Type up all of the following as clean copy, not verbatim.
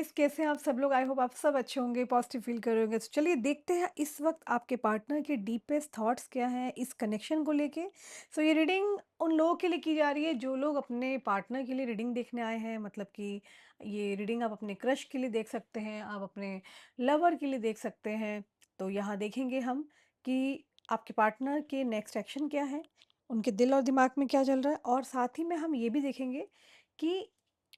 Guys, कैसे हैं आप सब लोग? आई होप आप सब अच्छे होंगे, पॉजिटिव फील कर रहे होंगे। तो चलिए देखते हैं इस वक्त आपके पार्टनर के डीपेस्ट थॉट्स क्या हैं इस कनेक्शन को लेके। सो ये रीडिंग उन लोगों के लिए की जा रही है जो लोग अपने पार्टनर के लिए रीडिंग देखने आए हैं। मतलब कि ये रीडिंग आप अपने क्रश के लिए देख सकते हैं, आप अपने लवर के लिए देख सकते हैं। तो यहाँ देखेंगे हम कि आपके पार्टनर के नेक्स्ट एक्शन क्या है, उनके दिल और दिमाग में क्या चल रहा है, और साथ ही में हम ये भी देखेंगे कि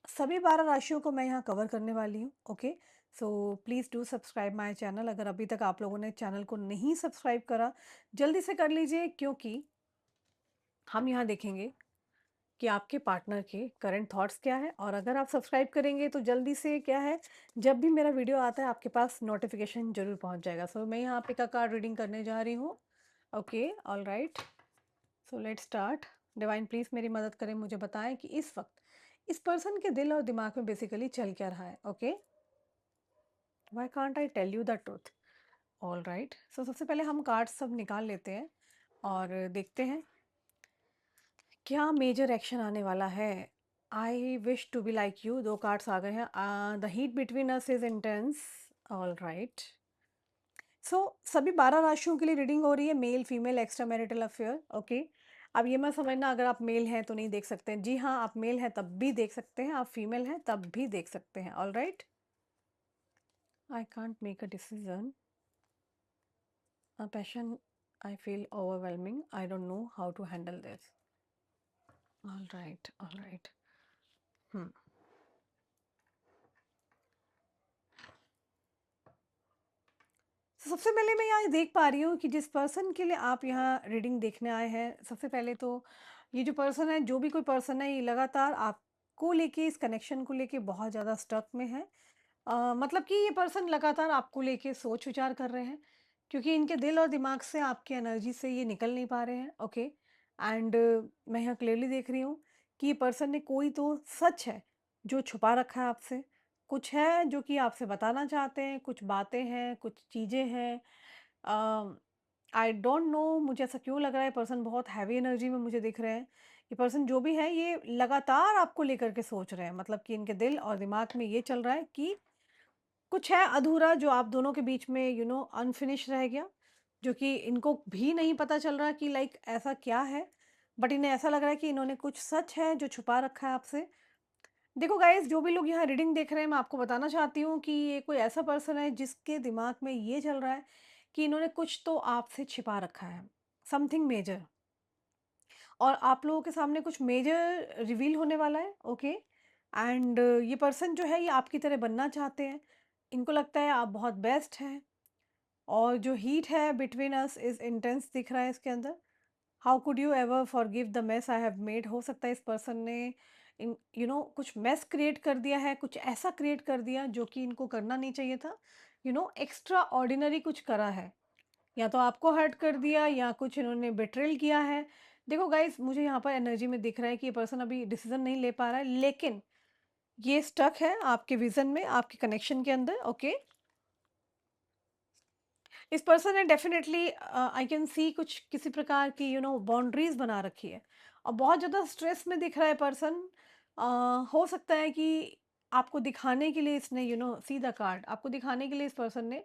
सभी 12 राशियों को मैं यहाँ कवर करने वाली हूँ। Okay, so please do subscribe my channel. अगर अभी तक आप लोगों ने चैनल को नहीं सब्सक्राइब करा, जल्दी से कर लीजिए, क्योंकि हम यहाँ देखेंगे कि आपके पार्टनर के करंट थॉट्स क्या है। और अगर आप सब्सक्राइब करेंगे तो जल्दी से क्या है, जब भी मेरा वीडियो आता है आपके पास नोटिफिकेशन जरूर पहुँच जाएगा। सो मैं यहाँ पे का कार्ड रीडिंग करने जा रही हूँ। Okay, all right, so let's start. Divine please मेरी मदद करें, मुझे बताएं कि इस वक्त इस पर्सन के दिल और दिमाग में बेसिकली चल क्या रहा है। Okay, why can't I tell you the truth. All right, so सबसे पहले हम कार्ड सब निकाल लेते हैं और देखते हैं क्या मेजर एक्शन आने वाला है। I wish to be like you, दो कार्ड्स आ गए हैं। The heat between us is intense. All right, so सभी 12 राशियों के लिए रीडिंग हो रही है, male female extra marital affair. Okay, अब ये मत समझना अगर आप मेल हैं तो नहीं देख सकते हैं। जी हाँ, आप मेल हैं तब भी देख सकते हैं, आप फीमेल हैं तब भी देख सकते हैं। All right, I can't make a decision, a passion, I feel overwhelming, I don't know how to handle this. All right, all right. तो सबसे पहले मैं यहाँ देख पा रही हूँ कि जिस पर्सन के लिए आप यहाँ रीडिंग देखने आए हैं, सबसे पहले तो ये जो पर्सन है, जो भी कोई पर्सन है, ये लगातार आपको लेके, इस कनेक्शन को लेके बहुत ज़्यादा स्टक में है। मतलब कि ये पर्सन लगातार आपको लेके सोच विचार कर रहे हैं, क्योंकि इनके दिल और दिमाग से, आपकी एनर्जी से ये निकल नहीं पा रहे हैं। ओके, एंड मैं यहाँ क्लियरली देख रही हूँ कि ये पर्सन ने कोई तो सच है जो छुपा रखा है आपसे, कुछ है जो कि आपसे बताना चाहते हैं, कुछ बातें हैं, कुछ चीज़ें हैं। आई डोंट नो, मुझे ऐसा क्यों लग रहा है, पर्सन बहुत हैवी एनर्जी में मुझे दिख रहे हैं। ये पर्सन जो भी है, ये लगातार आपको लेकर के सोच रहे हैं। मतलब कि इनके दिल और दिमाग में ये चल रहा है कि कुछ है अधूरा जो आप दोनों के बीच में अनफिनिश रह गया, जो कि इनको भी नहीं पता चल रहा कि लाइक ऐसा क्या है। बट इन्हें ऐसा लग रहा है कि इन्होंने कुछ सच है जो छुपा रखा है आपसे। देखो गाइस, जो भी लोग यहाँ रीडिंग देख रहे हैं, मैं आपको बताना चाहती हूँ कि ये कोई ऐसा पर्सन है जिसके दिमाग में ये चल रहा है कि इन्होंने कुछ तो आपसे छिपा रखा है, समथिंग मेजर। और आप लोगों के सामने कुछ मेजर रिवील होने वाला है। ओके, एंड ये पर्सन जो है, ये आपकी तरह बनना चाहते हैं। इनको लगता है आप बहुत बेस्ट हैं, और जो हीट है बिटवीन अस इज इंटेंस दिख रहा है इसके अंदर। How could you ever forgive the mess I have made. हो सकता है इस पर्सन ने इन कुछ मेस क्रिएट कर दिया है, कुछ ऐसा क्रिएट कर दिया जो कि इनको करना नहीं चाहिए था। एक्स्ट्रा ऑर्डिनरी कुछ करा है, या तो आपको हर्ट कर दिया, या कुछ इन्होंने बिट्रेल किया है। देखो गाइस, मुझे यहाँ पर एनर्जी में दिख रहा है कि ये पर्सन अभी डिसीजन नहीं ले पा रहा है, लेकिन ये स्टक है आपके विजन में, आपके कनेक्शन के अंदर। ओके, इस पर्सन ने डेफिनेटली, आई कैन सी, कुछ किसी प्रकार की बाउंड्रीज बना रखी है, और बहुत ज़्यादा स्ट्रेस में दिख रहा है पर्सन। हो सकता है कि आपको दिखाने के लिए इसने, सी द कार्ड, आपको दिखाने के लिए इस पर्सन ने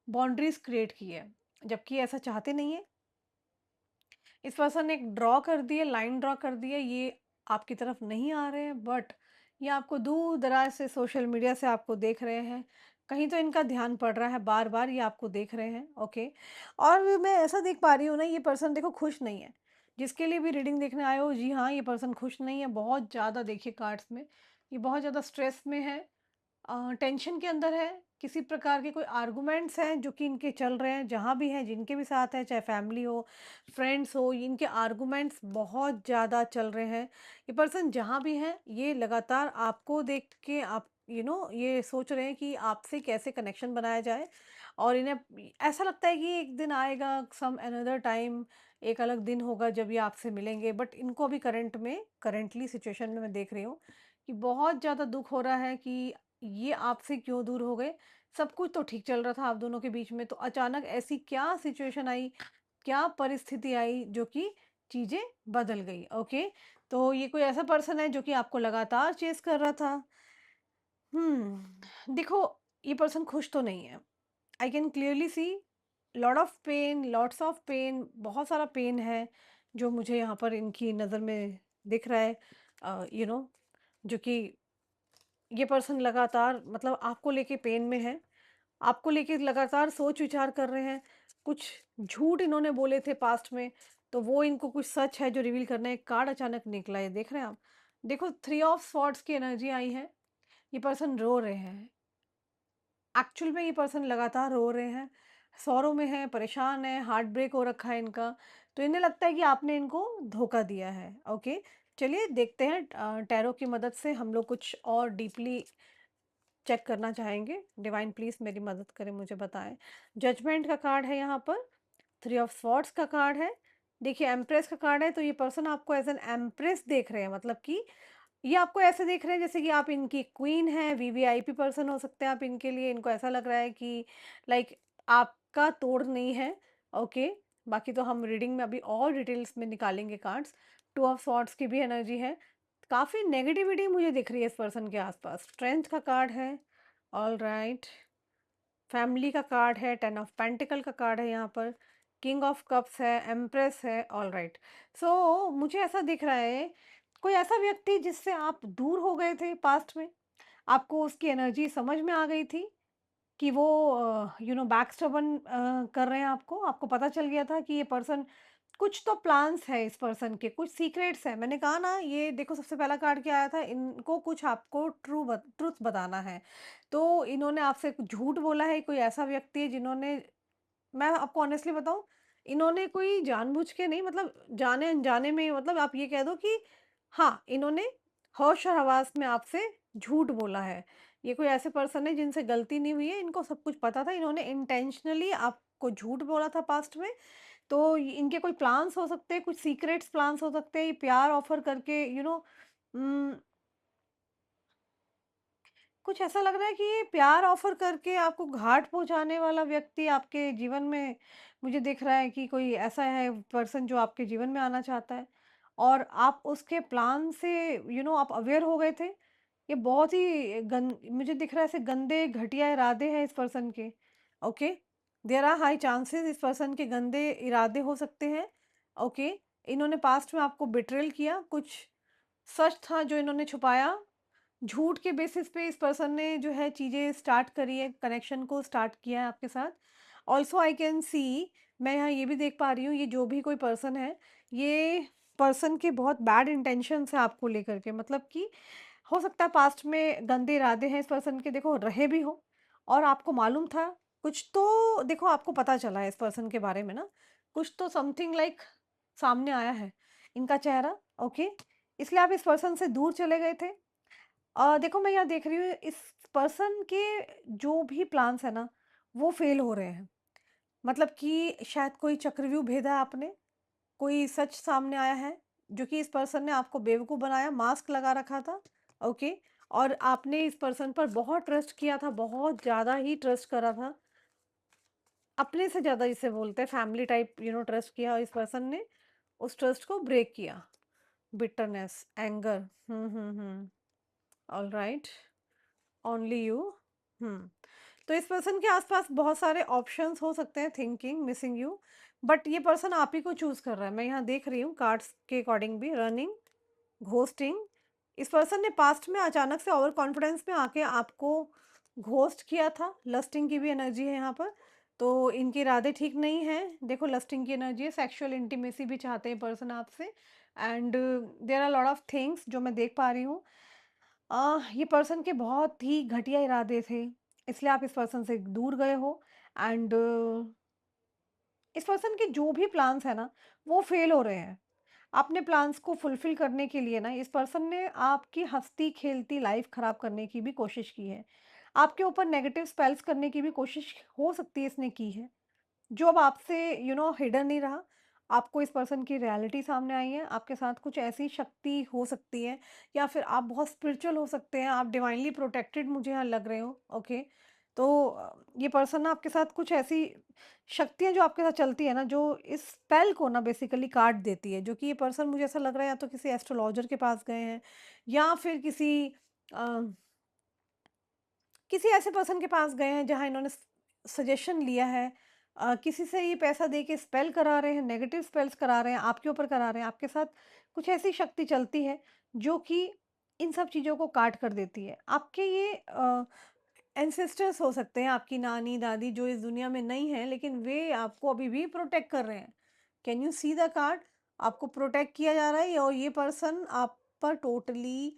बाउंड्रीज क्रिएट की है, जबकि ऐसा चाहते नहीं है। इस पर्सन ने एक ड्रॉ कर दी है, लाइन ड्रॉ कर दी है, ये आपकी तरफ नहीं आ रहे हैं, बट ये आपको दूर दराज से, सोशल मीडिया से आपको देख रहे हैं। कहीं तो इनका ध्यान पड़ रहा है, बार बार ये आपको देख रहे हैं। ओके, और मैं ऐसा देख पा रही हूँ ना, ये पर्सन देखो खुश नहीं है। जिसके लिए भी रीडिंग देखने आए हो, जी हाँ, ये पर्सन खुश नहीं है बहुत ज़्यादा। देखिए कार्ड्स में, ये बहुत ज़्यादा स्ट्रेस में है, टेंशन के अंदर है। किसी प्रकार के कोई आर्गुमेंट्स हैं जो कि इनके चल रहे हैं, जहाँ भी हैं, जिनके भी साथ हैं, चाहे फैमिली हो, फ्रेंड्स हो, इनके आर्गुमेंट्स बहुत ज़्यादा चल रहे हैं। ये पर्सन जहाँ भी हैं, ये लगातार आपको देख के, आप ये सोच रहे हैं कि आपसे कैसे कनेक्शन बनाया जाए। और इन्हें ऐसा लगता है कि एक दिन आएगा, सम अनदर टाइम, एक अलग दिन होगा जब ये आपसे मिलेंगे। बट इनको अभी करंटली सिचुएशन में मैं देख रही हूँ कि बहुत ज़्यादा दुख हो रहा है कि ये आपसे क्यों दूर हो गए। सब कुछ तो ठीक चल रहा था आप दोनों के बीच में, तो अचानक ऐसी क्या सिचुएशन आई, क्या परिस्थिति आई जो कि चीज़ें बदल गई। ओके, तो ये कोई ऐसा पर्सन है जो कि आपको लगातार चेस कर रहा था। देखो, ये पर्सन खुश तो नहीं है। I can clearly see lot of pain, lots of pain, बहुत सारा पेन है जो मुझे यहाँ पर इनकी नज़र में दिख रहा है। जो कि ये पर्सन लगातार मतलब आपको लेके पेन में है, आपको लेके लगातार सोच विचार कर रहे हैं। कुछ झूठ इन्होंने बोले थे पास्ट में, तो वो इनको कुछ सच है जो रिवील करना है। एक कार्ड अचानक निकला है, देख रहे हैं आप? देखो, थ्री ऑफ स्वॉर्ड्स की एनर्जी आई है। ये पर्सन रो रहे हैं। एक्चुअल में ये पर्सन लगातार रो रहे हैं, सौरों में है, परेशान है, हार्ट ब्रेक हो रखा है इनका। तो इन्हें लगता है कि आपने इनको धोखा दिया है। ओके, चलिए देखते हैं, टैरो की मदद से हम लोग कुछ और डीपली चेक करना चाहेंगे। डिवाइन प्लीज मेरी मदद करें, मुझे बताएं। जजमेंट का कार्ड है यहाँ पर, थ्री ऑफ स्वॉर्ड्स का कार्ड है। देखिए, एम्प्रेस का कार्ड है, तो ये पर्सन आपको एज एन एम्प्रेस देख रहे हैं, मतलब कि ये आपको ऐसे देख रहे हैं जैसे कि आप इनकी क्वीन हैं, वीवीआईपी पर्सन हो सकते हैं आप इनके लिए। इनको ऐसा लग रहा है कि लाइक आपका तोड़ नहीं है। ओके, बाकी तो हम रीडिंग में अभी और डिटेल्स में निकालेंगे कार्ड्स। टू ऑफ सॉर्ड्स की भी एनर्जी है। काफ़ी नेगेटिविटी मुझे दिख रही है इस पर्सन के आसपास। स्ट्रेंथ का कार्ड है। ऑल राइट, फैमिली का कार्ड है, टेन ऑफ पेंटिकल का कार्ड है यहाँ पर, किंग ऑफ कप्स है, एम्प्रेस है। ऑल राइट, सो मुझे ऐसा दिख रहा है कोई ऐसा व्यक्ति जिससे आप दूर हो गए थे पास्ट में, आपको उसकी एनर्जी समझ में आ गई थी कि वो बैक स्टबन कर रहे हैं आपको। आपको पता चल गया था कि ये पर्सन, कुछ तो प्लान्स है इस पर्सन के, कुछ सीक्रेट्स है। मैंने कहा ना, ये देखो सबसे पहला कार्ड क्या आया था, इनको कुछ आपको ट्रूथ बताना है। तो इन्होंने आपसे कुछ झूठ बोला है। कोई ऐसा व्यक्ति है जिन्होंने, मैं आपको ऑनेस्टली बताऊं, इन्होंने कोई जानबूझ के नहीं, मतलब जाने अनजाने में, मतलब आप ये कह दो कि हाँ, इन्होंने होश और हवास में आपसे झूठ बोला है। ये कोई ऐसे पर्सन है जिनसे गलती नहीं हुई है, इनको सब कुछ पता था, इन्होंने इंटेंशनली आपको झूठ बोला था पास्ट में। तो इनके कोई प्लान्स हो सकते हैं, कुछ सीक्रेट्स प्लान्स हो सकते हैं। ये प्यार ऑफर करके कुछ ऐसा लग रहा है कि ये प्यार ऑफर करके आपको घाट पहुंचाने वाला व्यक्ति आपके जीवन में, मुझे दिख रहा है कि कोई ऐसा है पर्सन जो आपके जीवन में आना चाहता है, और आप उसके प्लान से आप अवेयर हो गए थे। ये बहुत ही मुझे दिख रहा है ऐसे गंदे घटिया इरादे हैं इस पर्सन के। Okay, there are high chances इस पर्सन के गंदे इरादे हो सकते हैं। ओके, इन्होंने पास्ट में आपको बिट्रेल किया, कुछ सच था जो इन्होंने छुपाया। झूठ के बेसिस पे इस पर्सन ने जो है चीज़ें स्टार्ट करी है, कनेक्शन को स्टार्ट किया है आपके साथ। ऑल्सो आई कैन सी, मैं यहाँ ये भी देख पा रही हूँ, ये जो भी कोई पर्सन है, ये पर्सन के बहुत बैड इंटेंशन है आपको लेकर के, मतलब कि हो सकता है पास्ट में गंदे इरादे हैं इस पर्सन के, देखो रहे भी हो, और आपको मालूम था कुछ तो। देखो, आपको पता चला है इस पर्सन के बारे में ना, कुछ तो समथिंग लाइक सामने आया है इनका चेहरा। ओके, इसलिए आप इस पर्सन से दूर चले गए थे। देखो, मैं यहाँ देख रही हूँ इस पर्सन के जो भी प्लान्स है ना, वो फेल हो रहे हैं। मतलब कि शायद कोई चक्रव्यूह भेदा है आपने, कोई सच सामने आया है जो कि इस पर्सन ने आपको बेवकूफ़ बनाया, मास्क लगा रखा था। ओके, और आपने इस पर्सन पर बहुत ट्रस्ट किया था, बहुत ज़्यादा ही ट्रस्ट करा था, अपने से ज़्यादा जिसे बोलते हैं फैमिली टाइप, ट्रस्ट किया, और इस पर्सन ने उस ट्रस्ट को ब्रेक किया। Bitterness, anger, all right, only you. हम्म तो इस पर्सन के आसपास बहुत सारे ऑप्शंस हो सकते हैं, थिंकिंग मिसिंग यू, बट ये पर्सन आप ही को चूज कर रहा है। मैं यहाँ देख रही हूँ कार्ड्स के अकॉर्डिंग भी, रनिंग, घोस्टिंग। इस पर्सन ने पास्ट में अचानक से ओवर कॉन्फिडेंस में आके आपको घोस्ट किया था। लस्टिंग की भी एनर्जी है यहाँ पर, तो इनके इरादे ठीक नहीं हैं। देखो, लस्टिंग की एनर्जी है, सेक्सुअल इंटीमेसी भी चाहते हैं पर्सन आपसे, and there are lot of things जो मैं देख पा रही हूँ। ये पर्सन के बहुत ही घटिया इरादे थे, इसलिए आप इस पर्सन से दूर गए हो। एंड इस पर्सन के जो भी प्लान्स है ना, वो फेल हो रहे हैं। अपने प्लान्स को फुलफिल करने के लिए ना, इस पर्सन ने आपकी हंसती खेलती लाइफ खराब करने की भी कोशिश की है। आपके ऊपर नेगेटिव स्पेल्स करने की भी कोशिश हो सकती है इसने की है, जो अब आपसे हिडन नहीं रहा। आपको इस पर्सन की रियलिटी सामने आई है, आपके साथ कुछ ऐसी शक्ति हो सकती है, या फिर आप बहुत स्पिरिचुअल हो सकते हैं, आप डिवाइनली प्रोटेक्टेड मुझे यहाँ लग रहे हो। ओके, तो ये पर्सन ना आपके साथ कुछ ऐसी शक्तियाँ जो आपके साथ चलती है ना, जो इस स्पेल को ना बेसिकली काट देती है, जो कि ये पर्सन मुझे ऐसा लग रहा है या तो किसी एस्ट्रोलॉजर के पास गए हैं, या फिर किसी किसी ऐसे पर्सन के पास गए हैं जहाँ इन्होंने सजेशन लिया है, किसी से ये पैसा दे के स्पेल करा रहे हैं, नेगेटिव स्पेल्स करा रहे हैं, आपके ऊपर करा रहे हैं, आपके साथ कुछ ऐसी शक्ति चलती है जो कि इन सब चीज़ों को काट कर देती है। आपके ये एंसेस्टर्स हो सकते हैं, आपकी नानी दादी जो इस दुनिया में नहीं है, लेकिन वे आपको अभी भी प्रोटेक्ट कर रहे हैं। Can you see the card? आपको प्रोटेक्ट किया जा रहा है और ये पर्सन आप पर टोटली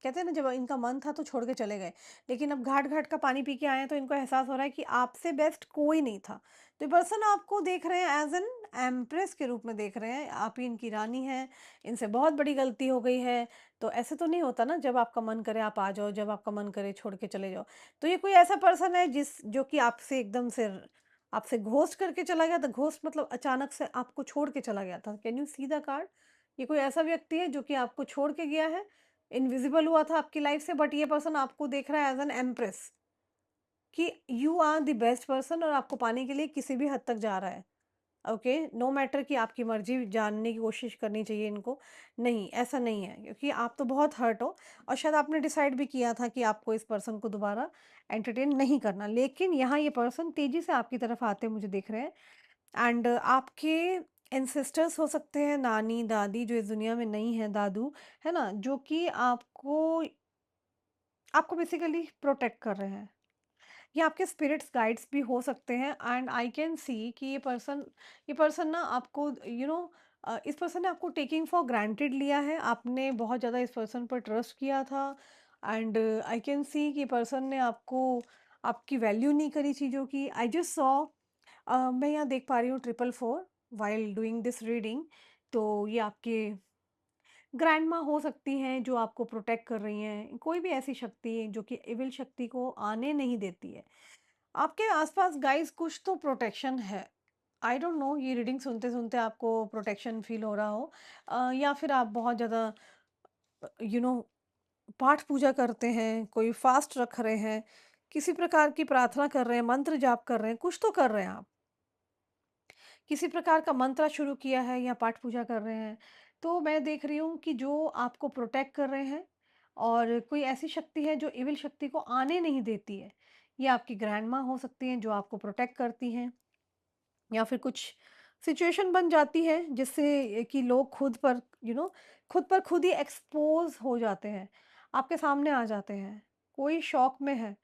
कहते हैं ना, जब इनका मन था तो छोड़ के चले गए, लेकिन अब घाट घाट का पानी पी के आए हैं तो इनको एहसास हो रहा है कि आपसे बेस्ट कोई नहीं था। तो ये पर्सन आपको देख रहे हैं एज एन एम्प्रेस के रूप में देख रहे हैं, आप ही इनकी रानी हैं, इनसे बहुत बड़ी गलती हो गई है। तो ऐसे तो नहीं होता ना, जब आपका मन करे आप आ जाओ, जब आपका मन करे छोड़ के चले जाओ। तो ये कोई ऐसा पर्सन है जो कि आपसे एकदम से आपसे घोस्ट करके चला गया था। घोस्ट मतलब अचानक से आपको छोड़ के चला गया था। Can you see the card? ये कोई ऐसा व्यक्ति है जो कि आपको छोड़ के गया है, इनविजिबल हुआ था आपकी लाइफ से, बट ये पर्सन आपको देख रहा है एज एन एम्प्रेस कि you are the best person, और आपको पाने के लिए किसी भी हद तक जा रहा है। ओके, नो मैटर कि आपकी मर्जी जानने की कोशिश करनी चाहिए इनको। नहीं, ऐसा नहीं है, क्योंकि आप तो बहुत हर्ट हो और शायद आपने डिसाइड भी किया था कि आपको इस पर्सन को दोबारा एंटरटेन नहीं करना, लेकिन यहाँ ये पर्सन तेजी से आपकी तरफ आते मुझे दिख रहे हैं। एंड आपके एंसेस्टर्स हो सकते हैं, नानी दादी जो इस दुनिया में नहीं है, दादू, है ना, जो कि आपको आपको बेसिकली प्रोटेक्ट कर रहे हैं। ये आपके स्पिरिट्स गाइड्स भी हो सकते हैं। एंड आई कैन सी कि ये पर्सन ना आपको इस पर्सन ने आपको टेकिंग फॉर ग्रांटेड लिया है, आपने बहुत ज़्यादा इस पर्सन पर ट्रस्ट किया था। एंड आई कैन सी कि पर्सन ने आपको आपकी वैल्यू नहीं करी चीज़ों की। आई जस्ट सॉ मैं यहाँ देख पा रही हूँ 444 वाइल डूइंग दिस रीडिंग। तो ये आपके ग्रैंडमा हो सकती हैं जो आपको प्रोटेक्ट कर रही हैं, कोई भी ऐसी शक्ति जो कि इविल शक्ति को आने नहीं देती है। आपके आसपास गाइस कुछ तो प्रोटेक्शन है। आई डोंट नो, ये रीडिंग सुनते-सुनते आपको प्रोटेक्शन फ़ील हो रहा हो, या फिर आप बहुत ज़्यादा यू नो पाठ पूजा करते हैं, कोई फ़ास्ट रख रहे हैं, किसी प्रकार की प्रार्थना कर रहे हैं, मंत्र जाप कर रहे हैं, कुछ तो कर रहे हैं आप। किसी प्रकार का मंत्र शुरू किया है या पाठ पूजा कर रहे हैं। तो मैं देख रही हूँ कि जो आपको प्रोटेक्ट कर रहे हैं और कोई ऐसी शक्ति है जो इविल शक्ति को आने नहीं देती है। ये आपकी ग्रैंडमा हो सकती हैं जो आपको प्रोटेक्ट करती हैं, या फिर कुछ सिचुएशन बन जाती है जिससे कि लोग खुद पर खुद ही एक्सपोज़ हो जाते हैं, आपके सामने आ जाते हैं। कोई शॉक में है,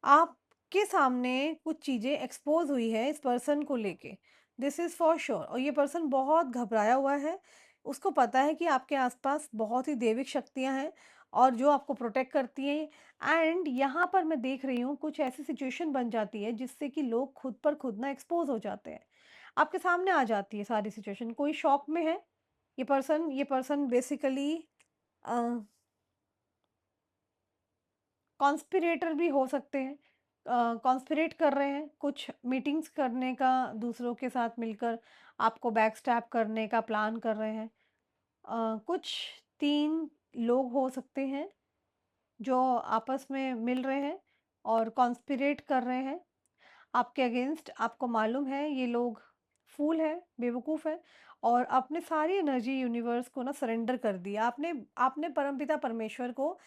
आपके सामने कुछ चीज़ें एक्सपोज़ हुई है इस पर्सन को लेके, दिस इज़ फॉर श्योर। और ये पर्सन बहुत घबराया हुआ है, उसको पता है कि आपके आसपास बहुत ही दैविक शक्तियाँ हैं और जो आपको प्रोटेक्ट करती हैं। एंड यहाँ पर मैं देख रही हूँ कुछ ऐसी सिचुएशन बन जाती है जिससे कि लोग खुद पर खुद ना एक्सपोज़ हो जाते हैं। आपके सामने आ जाती है सारी सिचुएशन, कोई शॉक में है, ये पर्सन बेसिकली अ कॉन्स्पिरेटर भी हो सकते हैं। कॉन्स्पिरेट कर रहे हैं, कुछ मीटिंग्स करने का, दूसरों के साथ मिलकर आपको बैकस्टैब करने का प्लान कर रहे हैं। कुछ 3 लोग हो सकते हैं जो आपस में मिल रहे हैं और कॉन्स्पिरेट कर रहे हैं आपके अगेंस्ट। आपको मालूम है ये लोग फूल है, बेवकूफ़ है, और आपने सारी एनर्जी यूनिवर्स को ना सरेंडर कर दिया। आपने आपने परमपिता परमेश्वर को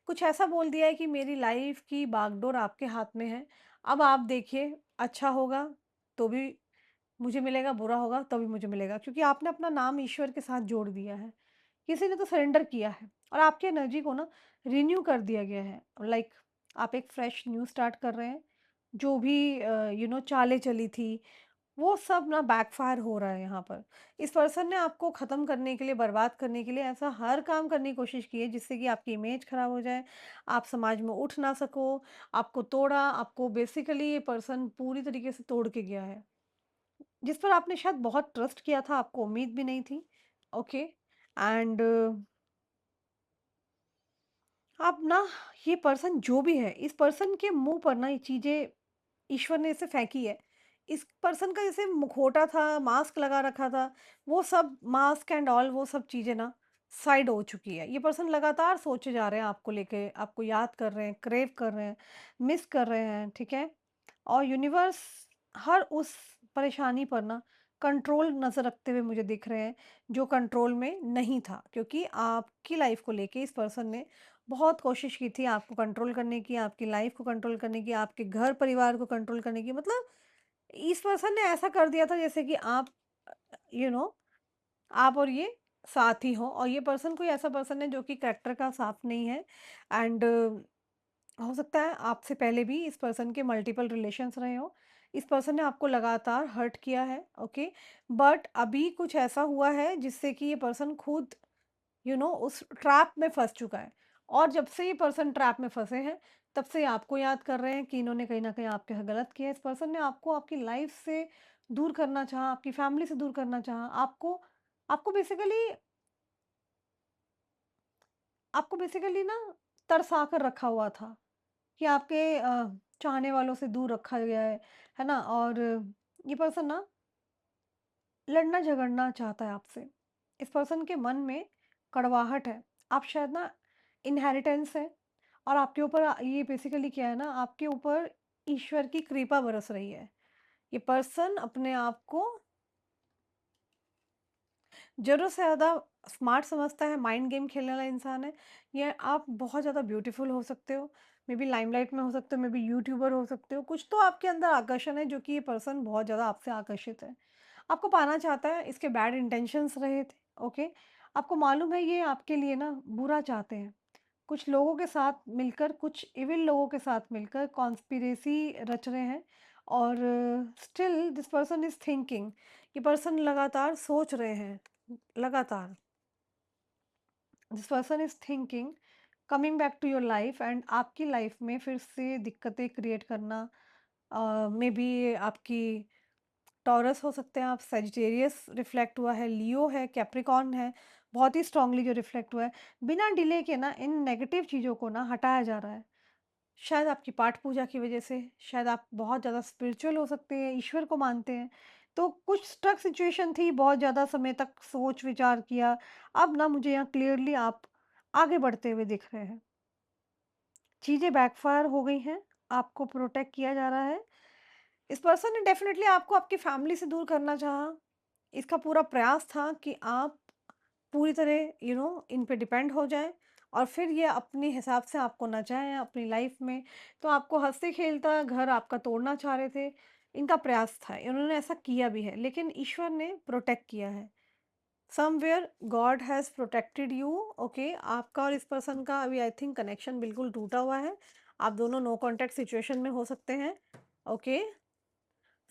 कुछ ऐसा बोल दिया है कि मेरी लाइफ की बागडोर आपके हाथ में है। अब आप देखिए, अच्छा होगा तो भी मुझे मिलेगा, बुरा होगा तो भी मुझे मिलेगा, क्योंकि आपने अपना नाम ईश्वर के साथ जोड़ दिया है। किसी ने तो सरेंडर किया है और आपकी एनर्जी को ना रिन्यू कर दिया गया है। लाइक आप एक फ्रेश न्यू स्टार्ट कर रहे हैं। जो भी चालें चली थी, वो सब ना बैकफायर हो रहा है यहाँ पर। इस पर्सन ने आपको ख़त्म करने के लिए, बर्बाद करने के लिए ऐसा हर काम करने की कोशिश की है जिससे कि आपकी इमेज ख़राब हो जाए, आप समाज में उठ ना सको, आपको तोड़ा, आपको बेसिकली ये पर्सन पूरी तरीके से तोड़ के गया है। जिस पर आपने शायद बहुत ट्रस्ट किया था, आपको उम्मीद भी नहीं थी। ओके, एंड अब ना ये पर्सन जो भी है, इस पर्सन के मुँह पर ना ये चीज़ें ईश्वर ने इसे फेंकी है। इस पर्सन का जैसे मुखौटा था, मास्क लगा रखा था, वो सब मास्क एंड ऑल वो सब चीज़ें ना साइड हो चुकी है। ये पर्सन लगातार सोचे जा रहे हैं आपको लेके, आपको याद कर रहे हैं, क्रेव कर रहे हैं, मिस कर रहे हैं, ठीक है? और यूनिवर्स हर उस परेशानी पर ना कंट्रोल नज़र रखते हुए मुझे दिख रहे हैं, जो कंट्रोल में नहीं था। क्योंकि आपकी लाइफ़ को लेके इस पर्सन ने बहुत कोशिश की थी आपको कंट्रोल करने की, आपकी लाइफ़ को कंट्रोल करने की, आपके घर परिवार को कंट्रोल करने की। मतलब इस पर्सन ने ऐसा कर दिया था जैसे कि आप यू नो आप और ये साथ ही हो, और ये पर्सन कोई ऐसा पर्सन है जो कि कैरेक्टर का साफ नहीं है। एंड हो सकता है आपसे पहले भी इस पर्सन के मल्टीपल रिलेशंस रहे हो। इस पर्सन ने आपको लगातार हर्ट किया है, ओके। बट अभी कुछ ऐसा हुआ है जिससे कि ये पर्सन खुद उस ट्रैप में फंस चुका है। और जब से ये पर्सन ट्रैप में फंसे हैं, तब से आपको याद कर रहे हैं कि इन्होंने कहीं ना कहीं आपके साथ गलत किया है। इस पर्सन ने आपको आपकी लाइफ से दूर करना चाहा, आपकी फैमिली से दूर करना चाहा, आपको आपको बेसिकली आपको बेसिकली ना तरसा कर रखा हुआ था कि आपके चाहने वालों से दूर रखा गया है ना? और ये पर्सन ना लड़ना झगड़ना चाहता है आपसे। इस पर्सन के मन में कड़वाहट है। आप शायद ना इनहेरिटेंस है, और आपके ऊपर ये बेसिकली क्या है ना, आपके ऊपर ईश्वर की कृपा बरस रही है। ये पर्सन अपने आप को ज़रूरत से ज़्यादा स्मार्ट समझता है, माइंड गेम खेलने वाला इंसान है। ये आप बहुत ज़्यादा ब्यूटीफुल हो सकते हो, मे बी लाइमलाइट में हो सकते हो, मे बी यूट्यूबर हो सकते हो। कुछ तो आपके अंदर आकर्षण है जो कि ये पर्सन बहुत ज़्यादा आपसे आकर्षित है। आपको पाना चाहता है, इसके बैड इंटेंशंस रहे थे, ओके? आपको मालूम है ये आपके लिए ना बुरा चाहते हैं। कुछ लोगों के साथ मिलकर, कुछ इविल लोगों के साथ मिलकर कॉन्स्पिरेसी रच रहे हैं, और still this person is thinking. ये पर्सन लगातार सोच रहे हैं, लगातार। This person is thinking coming back to your life, and आपकी लाइफ में फिर से दिक्कतें क्रिएट करना। मे बी आपकी टॉरस हो सकते हैं आप, सेजिटेरियस रिफ्लेक्ट हुआ है, लियो है, कैप्रिकॉर्न है, बहुत ही स्ट्रांगली जो रिफ्लेक्ट हुआ है। बिना डिले के ना इन नेगेटिव चीज़ों को ना हटाया जा रहा है। शायद आपकी पाठ पूजा की वजह से, शायद आप बहुत ज़्यादा स्पिरिचुअल हो सकते हैं, ईश्वर को मानते हैं। तो कुछ स्टक सिचुएशन थी, बहुत ज़्यादा समय तक सोच विचार किया। अब ना मुझे यहाँ क्लियरली आप आगे बढ़ते हुए दिख रहे हैं। चीज़ें बैकफायर हो गई हैं, आपको प्रोटेक्ट किया जा रहा है। इस पर्सन ने डेफ़िनिटली आपको आपकी फैमिली से दूर करना चाहा। इसका पूरा प्रयास था कि आप पूरी तरह इन पे डिपेंड हो जाएँ, और फिर ये अपने हिसाब से आपको नचाएँ अपनी लाइफ़ में। तो आपको हँसते-खेलता घर आपका तोड़ना चाह रहे थे। इनका प्रयास था, इन्होंने ऐसा किया भी है, लेकिन ईश्वर ने प्रोटेक्ट किया है। Somewhere God has protected you, okay. आपका और इस पर्सन का अभी आई थिंक कनेक्शन बिल्कुल टूटा हुआ है। आप दोनों नो कॉन्टैक्ट सिचुएशन में हो सकते हैं, ओके।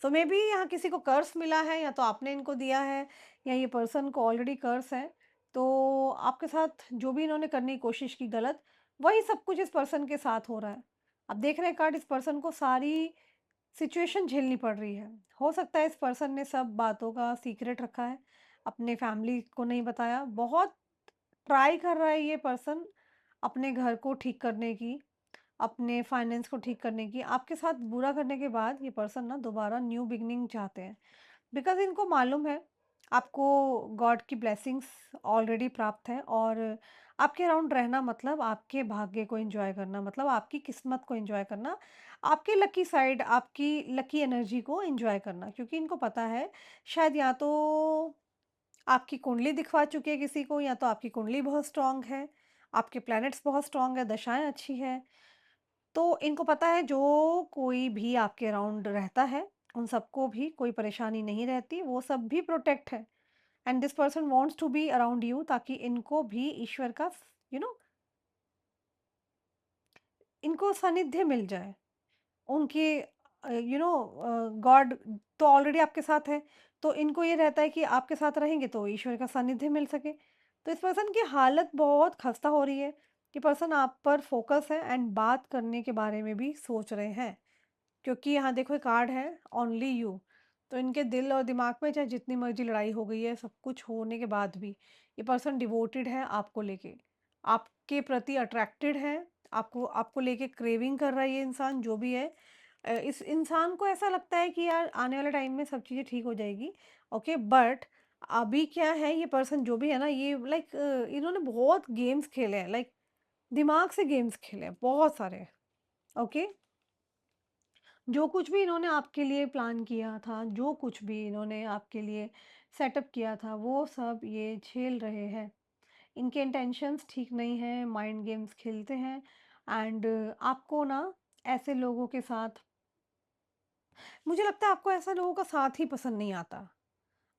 सो मे बी यहाँ किसी को कर्स मिला है, या तो आपने इनको दिया है, या ये पर्सन को ऑलरेडी कर्स है। तो आपके साथ जो भी इन्होंने करने की कोशिश की गलत, वही सब कुछ इस पर्सन के साथ हो रहा है। अब देख रहे हैं कार्ड, इस पर्सन को सारी सिचुएशन झेलनी पड़ रही है। हो सकता है इस पर्सन ने सब बातों का सीक्रेट रखा है, अपने फैमिली को नहीं बताया। बहुत ट्राई कर रहा है ये पर्सन अपने घर को ठीक करने की, अपने फाइनेंस को ठीक करने की। आपके साथ बुरा करने के बाद ये पर्सन ना दोबारा न्यू बिगिनिंग चाहते हैं, बिकॉज़ इनको मालूम है आपको गॉड की ब्लेसिंग्स ऑलरेडी प्राप्त है, और आपके अराउंड रहना मतलब आपके भाग्य को एंजॉय करना, मतलब आपकी किस्मत को एंजॉय करना, आपके लकी साइड, आपकी लकी एनर्जी को एंजॉय करना। क्योंकि इनको पता है, शायद या तो आपकी कुंडली दिखवा चुके हैं किसी को, या तो आपकी कुंडली बहुत स्ट्रांग है, आपके प्लैनेट्स बहुत स्ट्रांग है, दशाएं अच्छी है। तो इनको पता है जो कोई भी आपके अराउंड रहता है, उन सबको भी कोई परेशानी नहीं रहती, वो सब भी प्रोटेक्ट है। And this person wants to be around you, ताकि इनको भी ईश्वर का यू नो इनको सानिध्य मिल जाए। उनके गॉड तो ऑलरेडी आपके साथ है, तो इनको ये रहता है कि आपके साथ रहेंगे तो ईश्वर का सानिध्य मिल सके। तो इस पर्सन की हालत बहुत खस्ता हो रही है। ये पर्सन आप पर फोकस है, एंड बात करने के बारे में भी सोच रहे हैं। क्योंकि यहाँ देखो ये कार्ड है ओनली यू। तो इनके दिल और दिमाग में चाहे जितनी मर्जी लड़ाई हो गई है, सब कुछ होने के बाद भी ये पर्सन डिवोटेड है आपको लेके, आपके प्रति अट्रैक्टेड है, आपको आपको लेके क्रेविंग कर रहा है ये इंसान जो भी है। इस इंसान को ऐसा लगता है कि यार आने वाले टाइम में सब चीज़ें ठीक हो जाएगी, ओके। बट अभी क्या है, ये पर्सन जो भी है ना, ये लाइक इन्होंने बहुत गेम्स खेले हैं, लाइक दिमाग से गेम्स खेले हैं बहुत सारे, ओके। जो कुछ भी इन्होंने आपके लिए प्लान किया था, जो कुछ भी इन्होंने आपके लिए सेटअप किया था, वो सब ये झेल रहे हैं। इनके इंटेंशंस ठीक नहीं हैं, माइंड गेम्स खेलते हैं एंड आपको ना ऐसे लोगों के साथ, मुझे लगता है आपको ऐसा लोगों का साथ ही पसंद नहीं आता।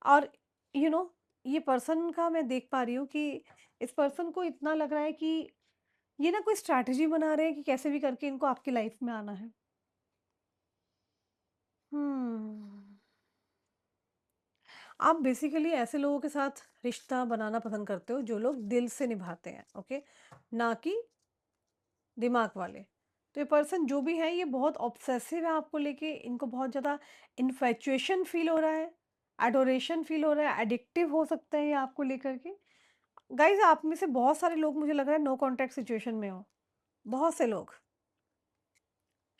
और यू नो ये पर्सन का मैं देख पा रही हूँ कि इस पर्सन को इतना लग रहा है कि ये ना कोई स्ट्रैटेजी बना रहे हैं कि कैसे भी करके इनको आपकी लाइफ में आना है। हम्म। आप बेसिकली ऐसे लोगों के साथ रिश्ता बनाना पसंद करते हो जो लोग दिल से निभाते हैं, ओके, ना कि दिमाग वाले। तो ये पर्सन जो भी है ये बहुत ऑब्सेसिव है आपको लेके, इनको बहुत ज़्यादा इन्फैचुएशन फील हो रहा है, एडोरेशन फील हो रहा है, एडिक्टिव हो सकता है ये आपको लेकर के। गाइस आप में से बहुत सारे लोग मुझे लग रहा है नो कॉन्टैक्ट सिचुएशन में हो, बहुत से लोग,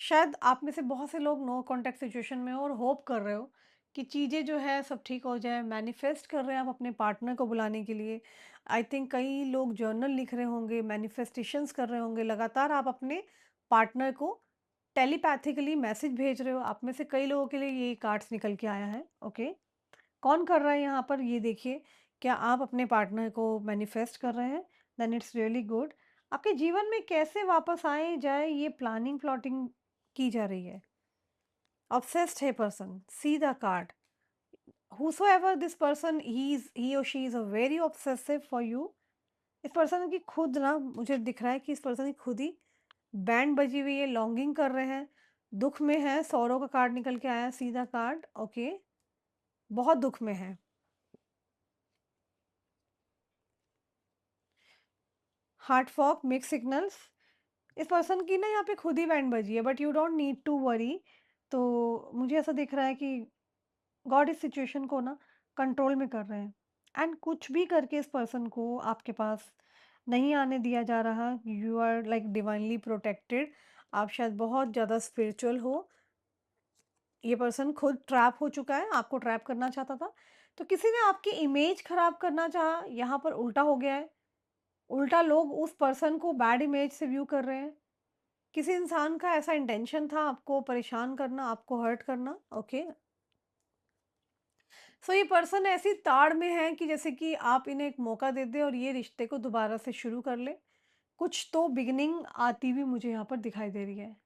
शायद आप में से बहुत से लोग नो कॉन्टैक्ट सिचुएशन में हो और होप कर रहे हो कि चीज़ें जो है सब ठीक हो जाए, मैनिफेस्ट कर रहे हैं आप अपने पार्टनर को बुलाने के लिए। आई थिंक कई लोग जर्नल लिख रहे होंगे, मैनिफेस्टेशंस कर रहे होंगे, लगातार आप अपने पार्टनर को टेलीपैथिकली मैसेज भेज रहे हो। आप में से कई लोगों के लिए ये कार्ड्स निकल के आया है, ओके। कौन कर रहा है यहाँ पर ये देखिए, क्या आप अपने पार्टनर को मैनिफेस्ट कर रहे हैं? Then it's really good. आपके जीवन में कैसे वापस आए जाए ये प्लानिंग प्लॉटिंग की जा रही है। ऑब्सेस्ड है person, see the card. whosoever this person he or she is a very obsessive for you। इस पर्सन की खुद ना मुझे दिख रहा है कि इस पर्सन की खुद ही बैंड बजी हुई है, लॉन्गिंग कर रहे हैं, दुख में है, सौरों का कार्ड निकल के आया, सीधा कार्ड, ओके, बहुत दुख में है। हार्ट फॉक, मिक्स सिग्नल्स, इस पर्सन की ना यहाँ पे खुद ही बैंड बजी है, but you don't need to worry. तो मुझे ऐसा दिख रहा है कि गॉड इस सिचुएशन को ना कंट्रोल में कर रहे हैं एंड कुछ भी करके इस पर्सन को आपके पास नहीं आने दिया जा रहा। You are like divinely protected. आप शायद बहुत ज़्यादा स्पिरिचुअल हो। ये पर्सन खुद ट्रैप हो चुका है, आपको ट्रैप करना चाहता था, तो किसी ने आपकी इमेज खराब करना चाहा, यहाँ पर उल्टा हो गया है। उल्टा लोग उस पर्सन को बैड इमेज से व्यू कर रहे हैं। किसी इंसान का ऐसा इंटेंशन था आपको परेशान करना, आपको हर्ट करना, ओके। सो ये पर्सन ऐसी ताड़ में है कि जैसे कि आप इन्हें एक मौका दे दें और ये रिश्ते को दोबारा से शुरू कर ले। कुछ तो बिगिनिंग आती हुई मुझे यहाँ पर दिखाई दे रही है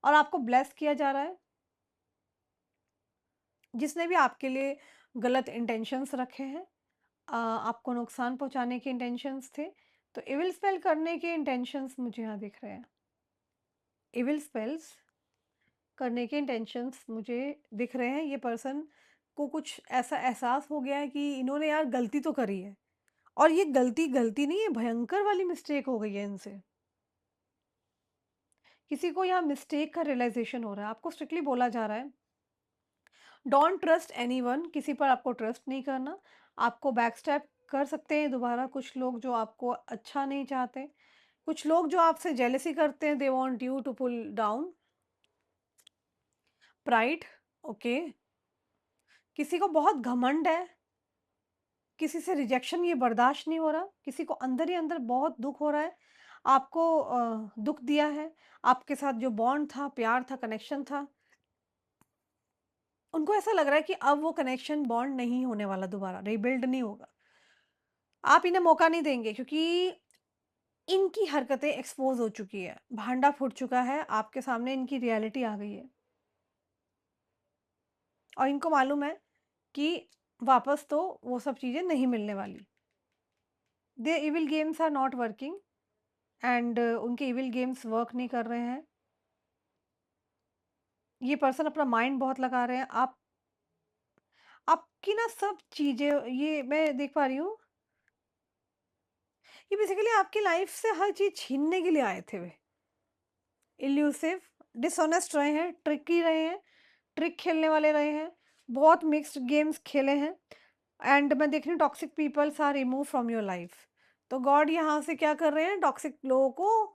और आपको ब्लेस किया जा रहा है। जिसने भी आपके लिए गलत इंटेंशंस रखे हैं, आपको नुकसान पहुंचाने के इंटेंशंस थे, तो इविल स्पेल करने के इंटेंशंस मुझे यहाँ दिख रहे हैं। इविल स्पेल्स करने के इंटेंशंस मुझे दिख रहे हैं। ये पर्सन को कुछ ऐसा एहसास हो गया है कि इन्होंने यार गलती तो करी है, और ये गलती गलती नहीं है, भयंकर वाली मिस्टेक हो गई है इनसे। किसी को यहाँ मिस्टेक का रियलाइजेशन हो रहा है, आपको स्ट्रिक्टली बोला जा रहा है डोंट ट्रस्ट एनीवन, किसी पर आपको ट्रस्ट नहीं करना। आपको बैकस्टैप कर सकते हैं दोबारा कुछ लोग जो आपको अच्छा नहीं चाहते, कुछ लोग जो आपसे जेलेसी करते हैं, they want you to pull down. Pride, okay, किसी को बहुत घमंड है, किसी से रिजेक्शन ये बर्दाश्त नहीं हो रहा, किसी को अंदर ही अंदर बहुत दुख हो रहा है, आपको दुख दिया है, आपके साथ जो बॉन्ड था, प्यार था, कनेक्शन था, उनको ऐसा लग रहा है कि अब वो कनेक्शन बॉन्ड नहीं होने वाला, दोबारा रिबिल्ड नहीं होगा। आप इन्हें मौका नहीं देंगे क्योंकि इनकी हरकतें एक्सपोज हो चुकी है, भांडा फूट चुका है, आपके सामने इनकी रियलिटी आ गई है और इनको मालूम है कि वापस तो वो सब चीज़ें नहीं मिलने वाली। They evil games are not working and उनके इविल गेम्स वर्क नहीं कर रहे हैं। ये पर्सन अपना माइंड बहुत लगा रहे हैं। आप आपकी ना सब चीज़ें ये मैं देख पा रही हूँ, ये बेसिकली आपकी लाइफ से हर चीज़ छीनने के लिए आए थे वे। इल्यूसिव, डिसऑनेस्ट रहे हैं, ट्रिकी रहे हैं, ट्रिक खेलने वाले रहे हैं, बहुत मिक्स्ड गेम्स खेले हैं एंड मैं देख रही हूँ toxic peoples are remove from your life. तो गॉड यहाँ से क्या कर रहे हैं, टॉक्सिक लोगों को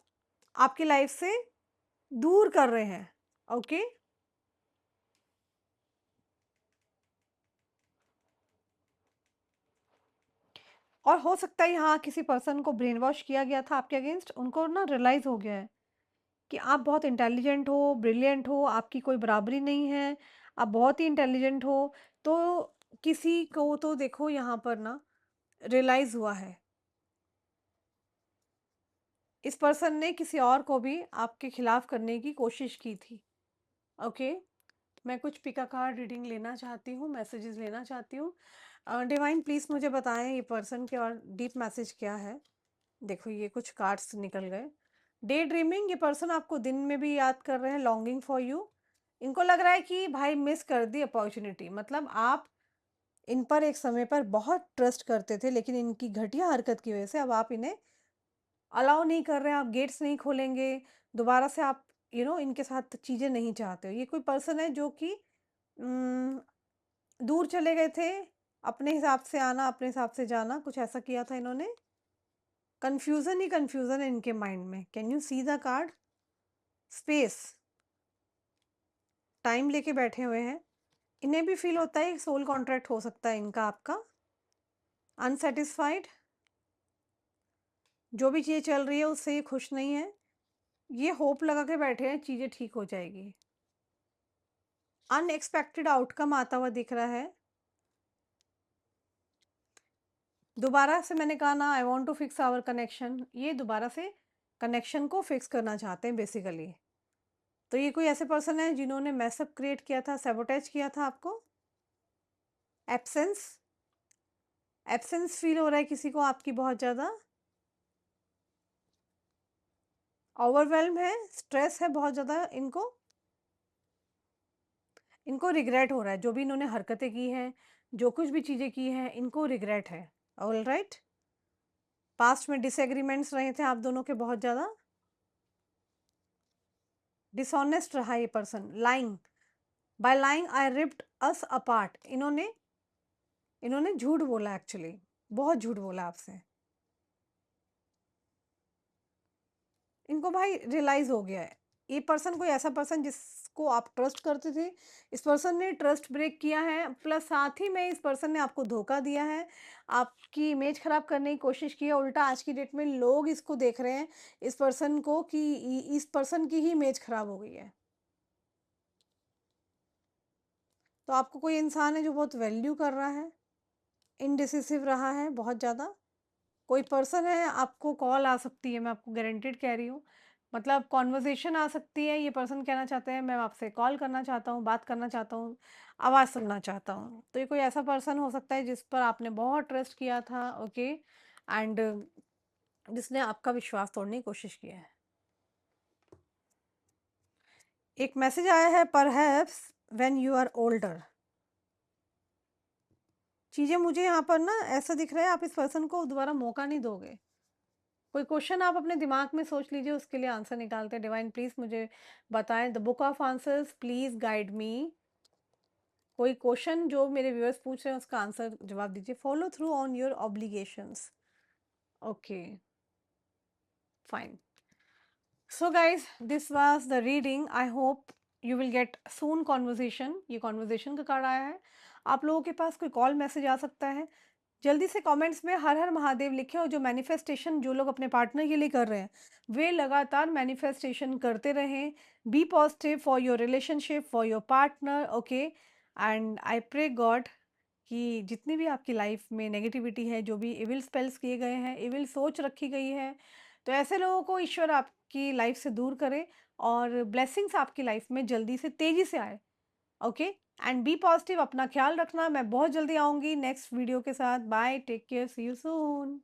आपकी लाइफ से दूर कर रहे हैं, ओके। और हो सकता है यहाँ किसी पर्सन को ब्रेन वॉश किया गया था आपके अगेंस्ट, उनको ना रियलाइज हो गया है कि आप बहुत इंटेलिजेंट हो, ब्रिलियंट हो, आपकी कोई बराबरी नहीं है, आप बहुत ही इंटेलिजेंट हो। तो किसी को तो देखो यहाँ पर ना रियलाइज़ हुआ है। इस पर्सन ने किसी और को भी आपके खिलाफ करने की कोशिश की थी। ओके, मैं कुछ पिका कार्ड रीडिंग लेना चाहती हूँ, मैसेजेस लेना चाहती हूँ। डिवाइन प्लीज़ मुझे बताएं ये पर्सन के और डीप मैसेज क्या है। देखो ये कुछ कार्ड्स निकल गए। डे ड्रीमिंग, ये पर्सन आपको दिन में भी याद कर रहे हैं, लॉन्गिंग फॉर यू। इनको लग रहा है कि भाई मिस कर दी अपॉर्चुनिटी, मतलब आप इन पर एक समय पर बहुत ट्रस्ट करते थे, लेकिन इनकी घटिया हरकत की वजह से अब आप इन्हें अलाउ नहीं कर रहे हैं, आप गेट्स नहीं खोलेंगे दोबारा से। आप इनके साथ चीज़ें नहीं चाहते हो। ये कोई पर्सन है जो कि उम, दूर चले गए थे, अपने हिसाब से आना, अपने हिसाब से जाना, कुछ ऐसा किया था इन्होंने। कन्फ्यूज़न ही कन्फ्यूज़न है इनके माइंड में। Can you see the card? Space, time लेके बैठे हुए हैं। इन्हें भी फ़ील होता है सोल कॉन्ट्रैक्ट हो सकता है इनका आपका। अनसैटिस्फाइड, जो भी चीज़ें चल रही है उससे ये खुश नहीं है। ये होप लगा के बैठे हैं चीज़ें ठीक हो जाएगी। अनएक्सपेक्टेड आउटकम आता हुआ दिख रहा है। दोबारा से मैंने कहा ना, I want to fix our connection. ये दोबारा से कनेक्शन को फिक्स करना चाहते हैं बेसिकली। तो ये कोई ऐसे पर्सन है जिन्होंने मैसअप क्रिएट किया था, सैबोटेज किया था आपको। एब्सेंस, एब्सेंस फील हो रहा है किसी को आपकी बहुत ज़्यादा। ओवरवेल्म है, स्ट्रेस है बहुत ज़्यादा इनको। इनको रिग्रेट हो रहा है जो भी इन्होंने हरकतें की हैं, जो कुछ भी चीज़ें की हैं, इनको रिग्रेट है। ऑलराइट, पास्ट में डिसएग्रीमेंट्स रहे थे आप दोनों के बहुत ज़्यादा। डिसऑनेस्ट रहा ये पर्सन। लाइंग, बाय लाइंग आई रिप्ड अस अपार्ट। इन्होंने इन्होंने झूठ बोला, एक्चुअली बहुत झूठ बोला आपसे। इनको भाई रियलाइज हो गया है। ये पर्सन कोई ऐसा पर्सन जिसको आप ट्रस्ट करते थे, इस पर्सन ने ट्रस्ट ब्रेक किया है, प्लस साथ ही में इस पर्सन ने आपको धोखा दिया है, आपकी इमेज खराब करने की कोशिश की है। उल्टा आज की डेट में लोग इसको देख रहे हैं, इस पर्सन को, कि इस पर्सन की ही इमेज खराब हो गई है। तो आपको कोई इंसान है जो बहुत वैल्यू कर रहा है, इनडिसिसिव रहा है बहुत ज़्यादा। कोई पर्सन है, आपको कॉल आ सकती है, मैं आपको गारंटेड कह रही हूँ। मतलब कॉन्वर्सेशन आ सकती है, ये पर्सन कहना चाहते हैं मैं आपसे कॉल करना चाहता हूँ, बात करना चाहता हूँ, आवाज़ सुनना चाहता हूँ। तो ये कोई ऐसा पर्सन हो सकता है जिस पर आपने बहुत ट्रस्ट किया था, ओके, एंड जिसने आपका विश्वास तोड़ने की कोशिश की है। एक मैसेज आया है, perhaps when you are older. चीज़ें मुझे यहाँ पर ना ऐसा दिख रहा है, आप इस पर्सन को दोबारा मौका नहीं दोगे। कोई क्वेश्चन आप अपने दिमाग में सोच लीजिए, उसके लिए आंसर निकालते हैं। डिवाइन प्लीज मुझे बताएं, the book of answers please guide me. कोई क्वेश्चन जो मेरे व्यूअर्स पूछ रहे हैं उसका आंसर जवाब दीजिए। Follow through on your obligations. Okay, fine. So guys, this was the reading. I hope you will get soon conversation. ये कॉन्वर्जेशन का कार्ड आया है। आप लोगों के पास कोई कॉल मैसेज आ सकता है। जल्दी से कमेंट्स में हर हर महादेव लिखें, और जो मैनिफेस्टेशन जो लोग अपने पार्टनर के लिए कर रहे हैं, वे लगातार मैनिफेस्टेशन करते रहें। Be positive for your relationship, for your partner, okay. And I pray God कि जितनी भी आपकी लाइफ में नेगेटिविटी है, जो भी इविल स्पेल्स किए गए हैं, इविल सोच रखी गई है, तो ऐसे लोगों को ईश्वर आपकी लाइफ से दूर करे, और ब्लेसिंग्स आपकी लाइफ में जल्दी से तेजी से आए। ओके, एंड बी पॉजिटिव, अपना ख्याल रखना। मैं बहुत जल्दी आऊंगी नेक्स्ट वीडियो के साथ। Bye, take care, see you soon.